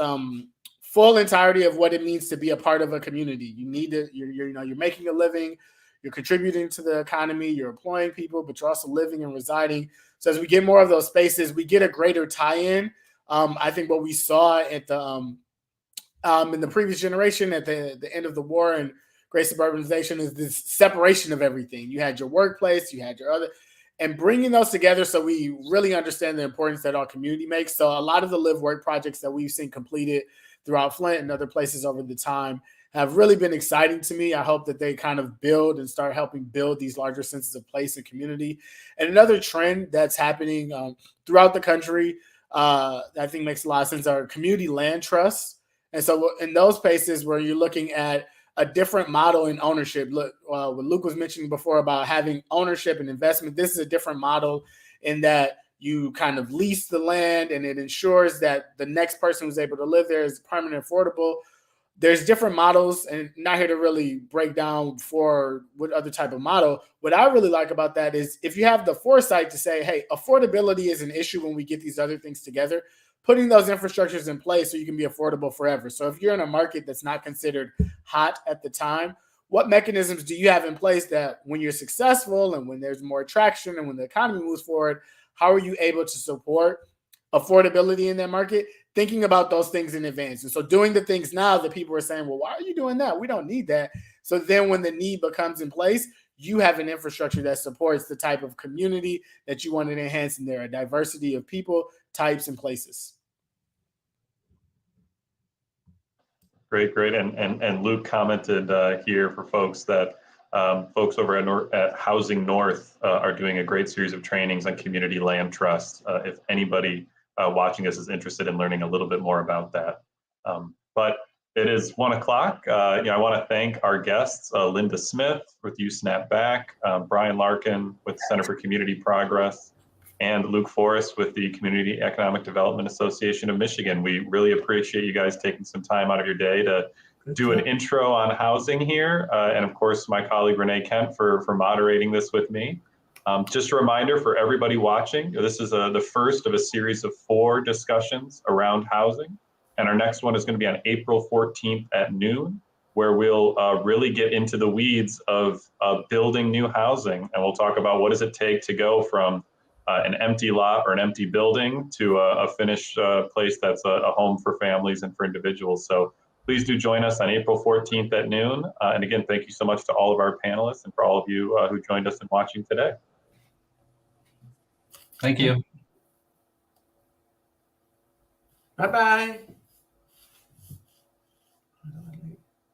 full entirety of what it means to be a part of a community. You need to, you're making a living, you're contributing to the economy, you're employing people, but you're also living and residing. So as we get more of those spaces, we get a greater tie-in. I think what we saw at the in the previous generation at the end of the war and great suburbanization is this separation of everything. You had your workplace, you had your other, and bringing those together so we really understand the importance that our community makes. So a lot of the live work projects that we've seen completed throughout Flint and other places over the time have really been exciting to me. I hope that they kind of build and start helping build these larger senses of place and community. And another trend that's happening throughout the country I think makes a lot of sense are community land trusts. And so in those places where you're looking at a different model in ownership, look, what Luke was mentioning before about having ownership and investment, this is a different model in that you kind of lease the land and it ensures that the next person who's able to live there is permanent affordable. There's different models, and not here to really break down for what other type of model. What I really like about that is if you have the foresight to say, hey, affordability is an issue when we get these other things together, putting those infrastructures in place so you can be affordable forever. So if you're in a market that's not considered hot at the time, what mechanisms do you have in place that when you're successful and when there's more attraction and when the economy moves forward, how are you able to support affordability in that market? Thinking about those things in advance. And so doing the things now that people are saying, well, why are you doing that? We don't need that. So then when the need becomes in place, you have an infrastructure that supports the type of community that you want to enhance, and there are a diversity of people, types, and places. Great. And Luke commented here for folks that folks over at Housing North are doing a great series of trainings on community land trusts. If anybody watching us is interested in learning a little bit more about that. But It is 1 o'clock. I want to thank our guests, Linda Smith with You Snap Back, Brian Larkin with Center for Community Progress, and Luke Forrest with the Community Economic Development Association of Michigan. We really appreciate you guys taking some time out of your day to do an intro on housing here. And of course, my colleague Renee Kent for moderating this with me. Just a reminder for everybody watching, this is the first of a series of 4 discussions around housing. And our next one is going to be on April 14th at noon, where we'll really get into the weeds of building new housing. And we'll talk about what does it take to go from an empty lot or an empty building to a finished place that's a home for families and for individuals. So please do join us on April 14th at noon. And again, thank you so much to all of our panelists and for all of you who joined us in watching today. Thank you. Bye-bye.